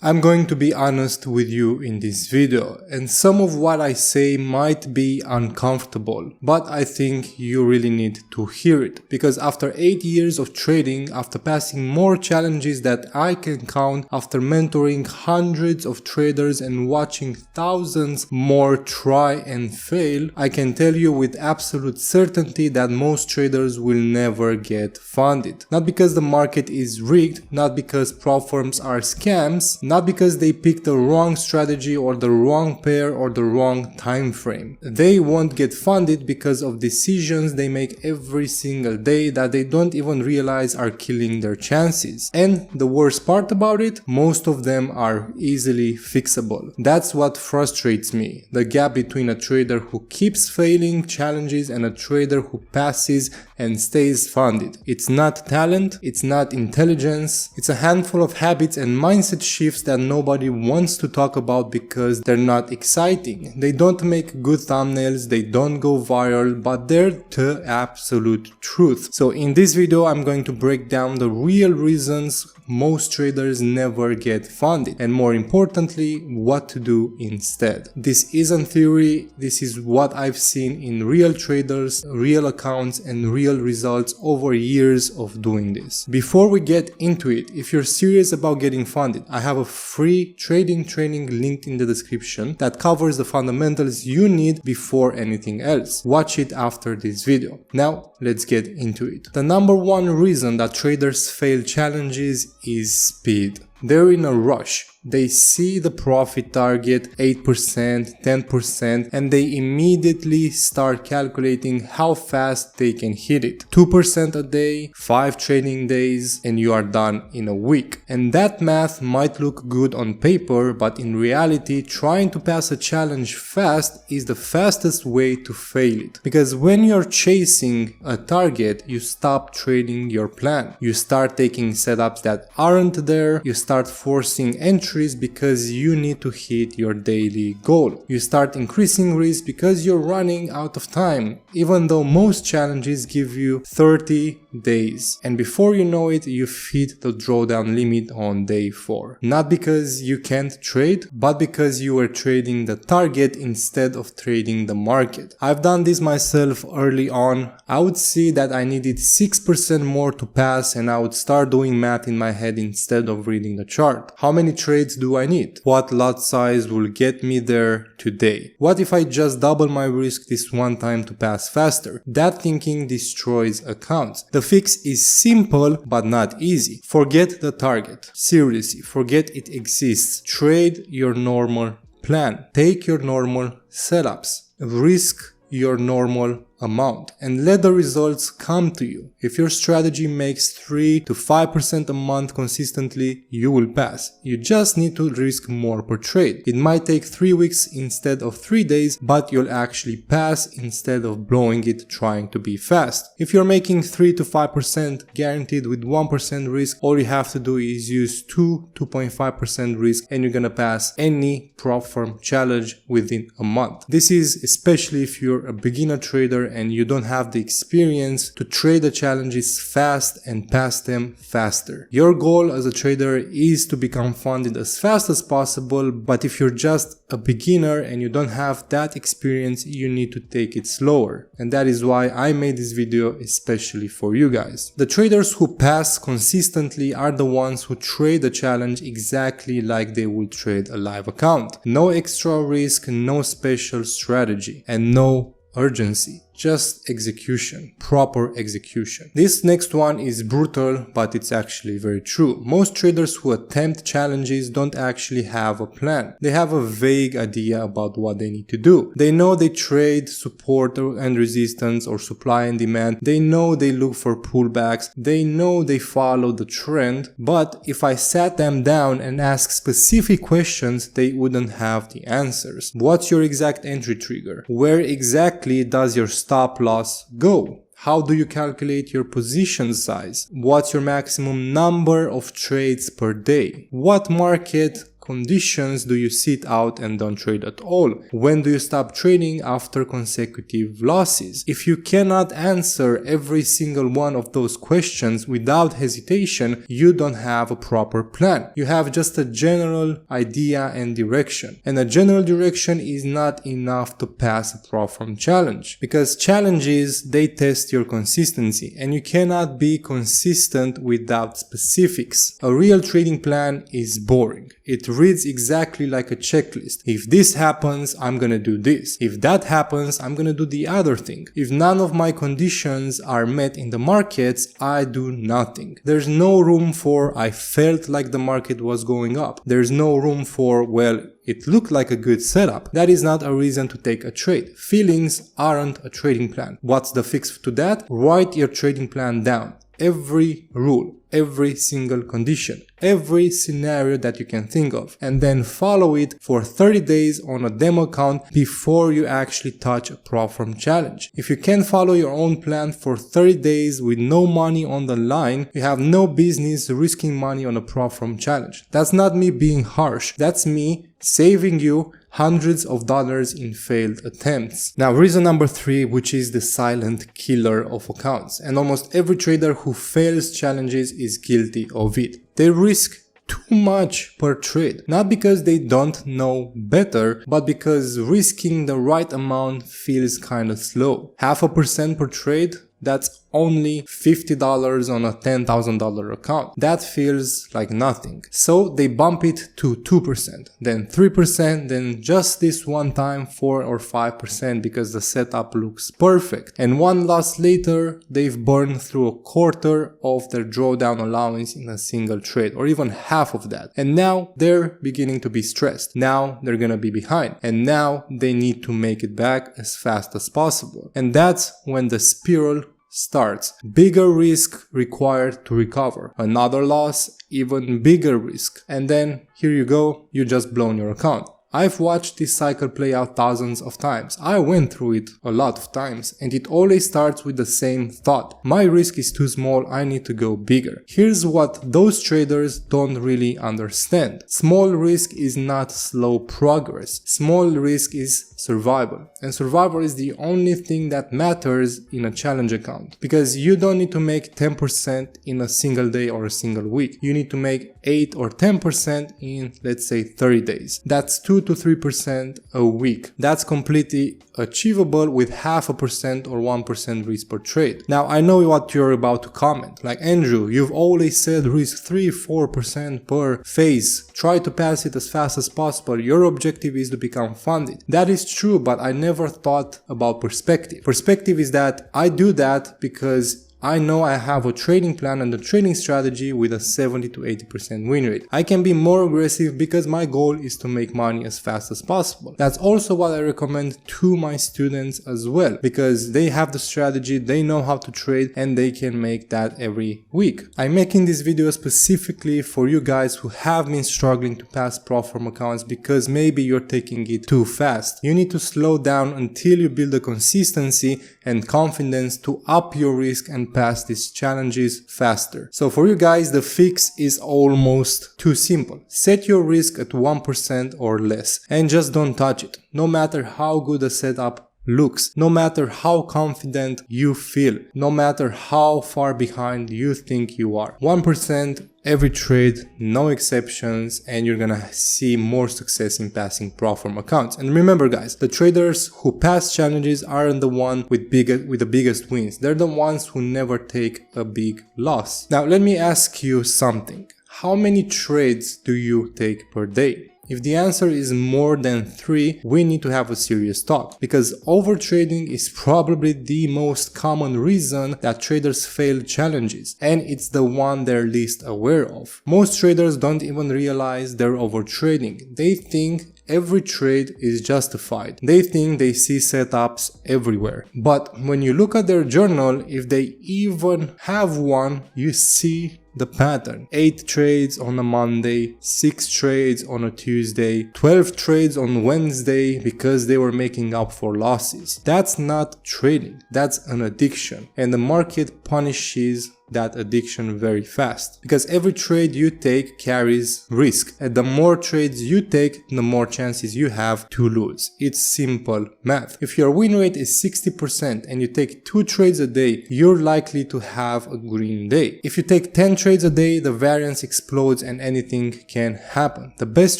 I'm going to be honest with you in this video, and some of what I say might be uncomfortable, but I think you really need to hear it, because after 8 years of trading, after passing more challenges that I can count, after mentoring hundreds of traders and watching thousands more try and fail, I can tell you with absolute certainty that most traders will never get funded. Not because the market is rigged, not because prop firms are scams, not because they picked the wrong strategy or the wrong pair or the wrong time frame. They won't get funded because of decisions they make every single day that they don't even realize are killing their chances. And the worst part about it, most of them are easily fixable. That's what frustrates me, the gap between a trader who keeps failing challenges and a trader who passes and stays funded. It's not talent, it's not intelligence, it's a handful of habits and mindset shifts that nobody wants to talk about because they're not exciting. They don't make good thumbnails, they don't go viral, but they're the absolute truth. So in this video, I'm going to break down the real reasons most traders never get funded, and more importantly, what to do instead. This isn't theory, this is what I've seen in real traders, real accounts, and real results over years of doing this. Before we get into it, if you're serious about getting funded, I have a free trading training linked in the description that covers the fundamentals you need before anything else. Watch it after this video. Now, let's get into it. The number one reason that traders fail challenges is speed. They're in a rush. They see the profit target 8%, 10%, and they immediately start calculating how fast they can hit it. 2% a day, 5 trading days, and you are done in a week. And that math might look good on paper, but in reality, trying to pass a challenge fast is the fastest way to fail it. Because when you're chasing a target, you stop trading your plan. You start taking setups that aren't there, you start forcing entries because you need to hit your daily goal. You start increasing risk because you're running out of time, even though most challenges give you 30 days. And before you know it, you've hit the drawdown limit on day 4. Not because you can't trade, but because you were trading the target instead of trading the market. I've done this myself early on. I would see that I needed 6% more to pass, and I would start doing math in my head instead of reading the chart. How many trades do I need? What lot size will get me there today? What if I just double my risk this one time to pass faster? That thinking destroys accounts. The fix is simple but not easy. Forget the target. Seriously, forget it exists. Trade your normal plan. Take your normal setups. Risk your normal amount and let the results come to you. If your strategy makes 3 to 5% a month consistently, you will pass. You just need to risk more per trade. It might take 3 weeks instead of 3 days, but you'll actually pass instead of blowing it trying to be fast. If you're making 3 to 5% guaranteed with 1% risk, all you have to do is use 2.5% risk and you're gonna pass any prop firm challenge within a month. This is especially if you're a beginner trader and you don't have the experience to trade the challenges fast and pass them faster. Your goal as a trader is to become funded as fast as possible, but if you're just a beginner and you don't have that experience, you need to take it slower. And that is why I made this video especially for you guys. The traders who pass consistently are the ones who trade the challenge exactly like they would trade a live account. No extra risk, no special strategy, and no urgency. Just execution, proper execution. This next one is brutal, but it's actually very true. Most traders who attempt challenges don't actually have a plan. They have a vague idea about what they need to do. They know they trade support and resistance or supply and demand. They know they look for pullbacks. They know they follow the trend. But if I sat them down and asked specific questions, they wouldn't have the answers. What's your exact entry trigger? Where exactly does your stop loss go? How do you calculate your position size? What's your maximum number of trades per day? What market conditions do you sit out and don't trade at all? When do you stop trading after consecutive losses? If you cannot answer every single one of those questions without hesitation, you don't have a proper plan. You have just a general idea and direction. And a general direction is not enough to pass a Pro-Form challenge, because challenges, they test your consistency, and you cannot be consistent without specifics. A real trading plan is boring. It reads exactly like a checklist. If this happens, I'm gonna do this. If that happens, I'm gonna do the other thing. If none of my conditions are met in the markets, I do nothing. There's no room for I felt like the market was going up. There's no room for, well, it looked like a good setup. That is not a reason to take a trade. Feelings aren't a trading plan. What's the fix to that? Write your trading plan down. Every rule, every single condition, every scenario that you can think of, and then follow it for 30 days on a demo account before you actually touch a Pro-Form challenge. If you can't follow your own plan for 30 days with no money on the line, you have no business risking money on a Pro-Form challenge. That's not me being harsh. That's me saving you hundreds of dollars in failed attempts. Now, reason number 3, which is the silent killer of accounts, and almost every trader who fails challenges is guilty of it. They risk too much per trade, not because they don't know better, but because risking the right amount feels kind of slow. 0.5% per trade, that's only $50 on a $10,000 account. That feels like nothing. So they bump it to 2%, then 3%, then just this one time 4 or 5% because the setup looks perfect. And one loss later, they've burned through a quarter of their drawdown allowance in a single trade, or even half of that. And now they're beginning to be stressed. Now they're gonna be behind. And now they need to make it back as fast as possible. And that's when the spiral starts. Bigger risk required to recover. Another loss, even bigger risk. And then here you go, you just blown your account. I've watched this cycle play out thousands of times. I went through it a lot of times, and it always starts with the same thought. My risk is too small, I need to go bigger. Here's what those traders don't really understand. Small risk is not slow progress. Small risk is survival. And survival is the only thing that matters in a challenge account. Because you don't need to make 10% in a single day or a single week. You need to make 8 or 10% in, let's say, 30 days. That's 2 to 3% a week. That's completely achievable with 0.5% or 1% risk per trade. Now, I know what you're about to comment. Like, Andrew, you've always said risk 3-4% per phase. Try to pass it as fast as possible. Your objective is to become funded. That is true, but I never thought about perspective. Perspective is that I do that because I know I have a trading plan and a trading strategy with a 70 to 80% win rate. I can be more aggressive because my goal is to make money as fast as possible. That's also what I recommend to my students as well, because they have the strategy, they know how to trade, and they can make that every week. I'm making this video specifically for you guys who have been struggling to pass Pro-Form accounts because maybe you're taking it too fast. You need to slow down until you build the consistency and confidence to up your risk and pass these challenges faster. So for you guys, the fix is almost too simple. Set your risk at 1% or less and just don't touch it. No matter how good a setup looks, no matter how confident you feel, no matter how far behind you think you are. 1% every trade, no exceptions, and you're gonna see more success in passing Pro-Form accounts. And remember guys, the traders who pass challenges aren't the one with the biggest wins. They're the ones who never take a big loss. Now let me ask you something. How many trades do you take per day? If the answer is more than 3, we need to have a serious talk, because overtrading is probably the most common reason that traders fail challenges, and it's the one they're least aware of. Most traders don't even realize they're overtrading. They think every trade is justified. They think they see setups everywhere. But when you look at their journal, if they even have one, you see the pattern. 8 trades on a Monday, 6 trades on a Tuesday, 12 trades on Wednesday because they were making up for losses. That's not trading, that's an addiction, and the market punishes that addiction very fast. Because every trade you take carries risk, and the more trades you take, the more chances you have to lose. It's simple math. If your win rate is 60% and you take 2 trades a day, you're likely to have a green day. If you take 10 trades a day, the variance explodes and anything can happen. The best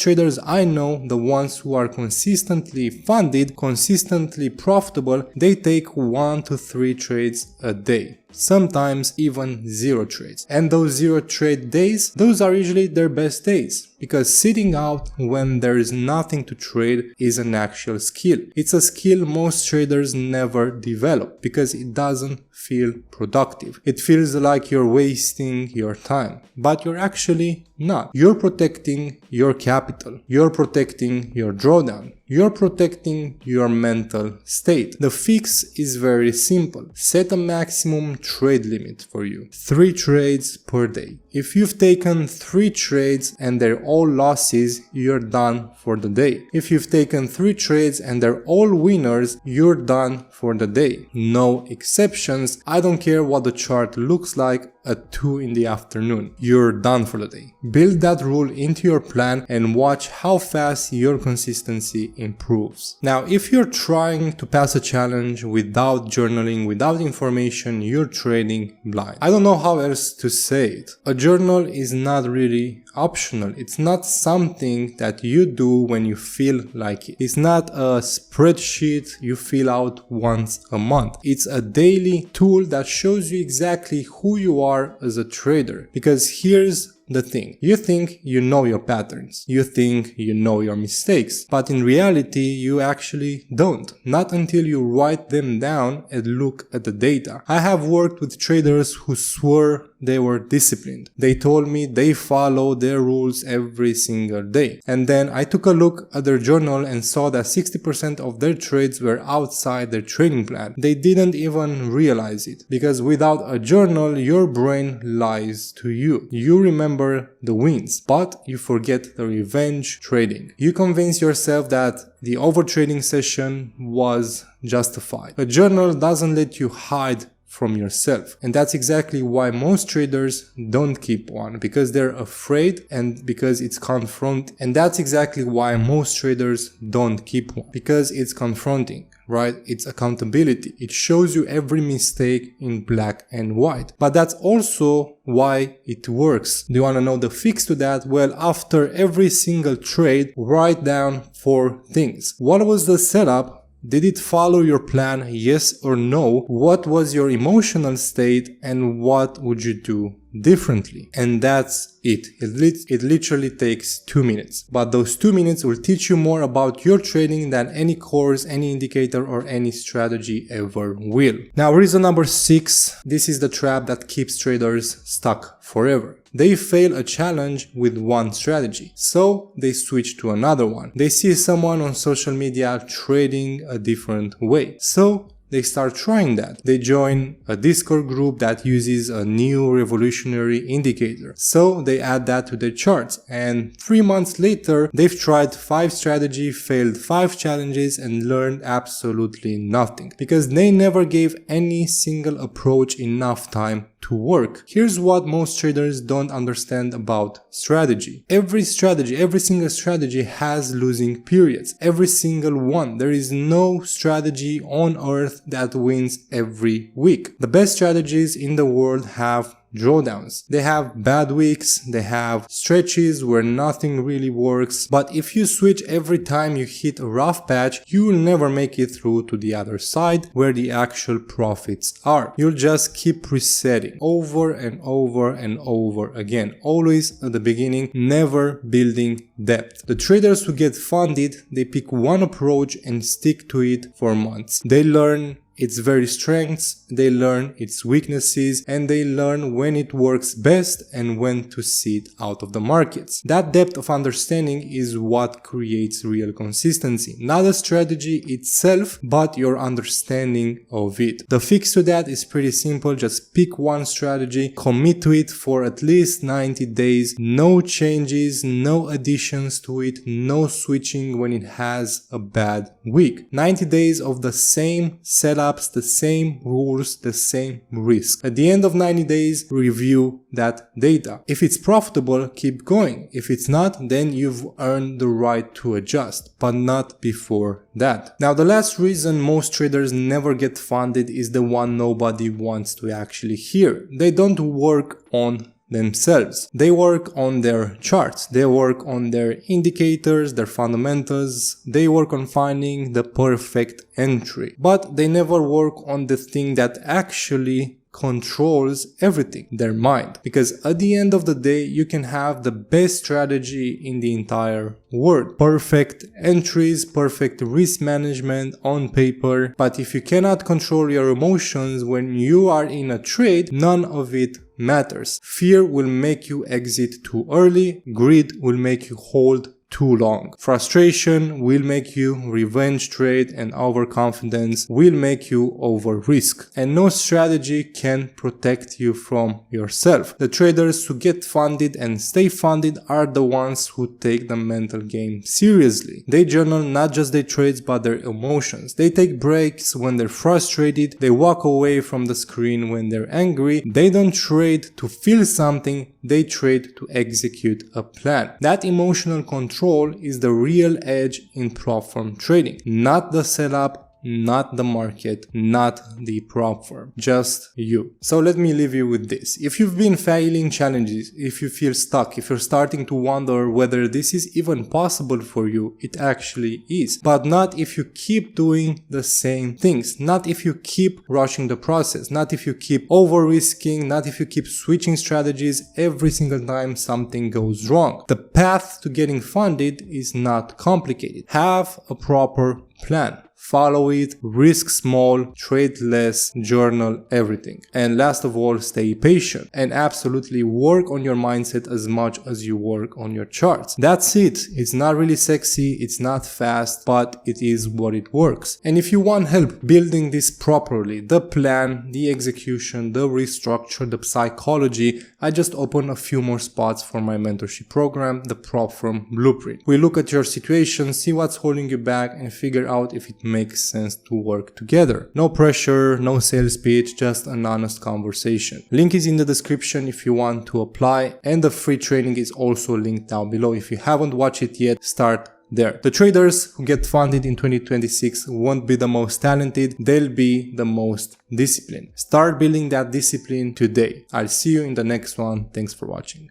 traders I know, the ones who are consistently funded, consistently profitable, they take 1 to 3 trades a day. Sometimes even 0 trades. And those 0 trade days, those are usually their best days. Because sitting out when there is nothing to trade is an actual skill. It's a skill most traders never develop because it doesn't feel productive. It feels like you're wasting your time, but you're actually not. You're protecting your capital. You're protecting your drawdown. You're protecting your mental state. The fix is very simple. Set a maximum trade limit for you. 3 trades per day. If you've taken 3 trades and they're all losses, you're done for the day. If you've taken 3 trades and they're all winners, you're done for the day. No exceptions. I don't care what the chart looks like at 2 in the afternoon. You're done for the day. Build that rule into your plan and watch how fast your consistency improves. Now, if you're trying to pass a challenge without journaling, without information, you're trading blind. I don't know how else to say it. A journal is not really optional. It's not something that you do when you feel like it. It's not a spreadsheet you fill out once a month. It's a daily tool that shows you exactly who you are as a trader. Because here's the thing. You think you know your patterns. You think you know your mistakes. But in reality, you actually don't. Not until you write them down and look at the data. I have worked with traders who swore they were disciplined. They told me they follow their rules every single day. And then I took a look at their journal and saw that 60% of their trades were outside their trading plan. They didn't even realize it. Because without a journal, your brain lies to you. You remember the wins, but you forget the revenge trading. You convince yourself that the overtrading session was justified. A journal doesn't let you hide from yourself, and that's exactly why most traders don't keep one, because they're afraid and because it's and that's exactly why most traders don't keep one, because it's confronting. Right? It's accountability. It shows you every mistake in black and white. But that's also why it works. Do you want to know the fix to that? Well, after every single trade, write down 4 things. What was the setup? Did it follow your plan? Yes or no? What was your emotional state? And what would you do differently? And that's it. It literally takes 2 minutes. But those 2 minutes will teach you more about your trading than any course, any indicator, or any strategy ever will. Now, reason number 6. This is the trap that keeps traders stuck forever. They fail a challenge with one strategy, so they switch to another one. They see someone on social media trading a different way, so they start trying that. They join a Discord group that uses a new revolutionary indicator, so they add that to their charts, and 3 months later they've tried 5 strategies, failed 5 challenges, and learned absolutely nothing because they never gave any single approach enough time to work. Here's what most traders don't understand about strategy. Every single strategy has losing periods. Every single one. There is no strategy on earth that wins every week. The best strategies in the world have drawdowns. They have bad weeks, they have stretches where nothing really works, but if you switch every time you hit a rough patch, you will never make it through to the other side where the actual profits are. You'll just keep resetting over and over and over again, always at the beginning, never building depth. The traders who get funded, they pick one approach and stick to it for months. They learn its very strengths, they learn its weaknesses, and they learn when it works best and when to sit out of the markets. That depth of understanding is what creates real consistency. Not the strategy itself, but your understanding of it. The fix to that is pretty simple. Just pick one strategy, commit to it for at least 90 days, no changes, no additions to it, no switching when it has a bad week. 90 days of the same setup setups, the same rules, the same risk. At the end of 90 days, review that data. If it's profitable, keep going. If it's not, then you've earned the right to adjust, but not before that. Now, the last reason most traders never get funded is the one nobody wants to actually hear. They don't work on themselves. They work on their charts, they work on their indicators, their fundamentals, they work on finding the perfect entry, but they never work on the thing that actually controls everything, their mind. Because at the end of the day, you can have the best strategy in the entire world, perfect entries, perfect risk management on paper, but if you cannot control your emotions when you are in a trade, none of it matters. Fear will make you exit too early, greed will make you hold too long, frustration will make you revenge trade, and overconfidence will make you over risk. And no strategy can protect you from yourself. The traders who get funded and stay funded are the ones who take the mental game seriously. They journal not just their trades but their emotions. They take breaks when they're frustrated. They walk away from the screen when they're angry. They don't trade to feel something, they trade to execute a plan. That emotional control is the real edge in prop firm trading, not the setup, not the market, not the prop firm, just you. So let me leave you with this. If you've been failing challenges, if you feel stuck, if you're starting to wonder whether this is even possible for you, it actually is. But not if you keep doing the same things, not if you keep rushing the process, not if you keep over-risking, not if you keep switching strategies every single time something goes wrong. The path to getting funded is not complicated. Have a proper plan. Follow it, risk small, trade less, journal everything. And last of all, stay patient and absolutely work on your mindset as much as you work on your charts. That's it. It's not really sexy, it's not fast, but it is what it works. And if you want help building this properly, the plan, the execution, the restructure, the psychology, I just opened a few more spots for my mentorship program, the Prop Firm Blueprint. We look at your situation, see what's holding you back, and figure out if it makes sense to work together. No pressure, no sales pitch, just an honest conversation. Link is in the description if you want to apply, and the free training is also linked down below. If you haven't watched it yet, start there. The traders who get funded in 2026 won't be the most talented, they'll be the most disciplined. Start building that discipline today. I'll see you in the next one. Thanks for watching.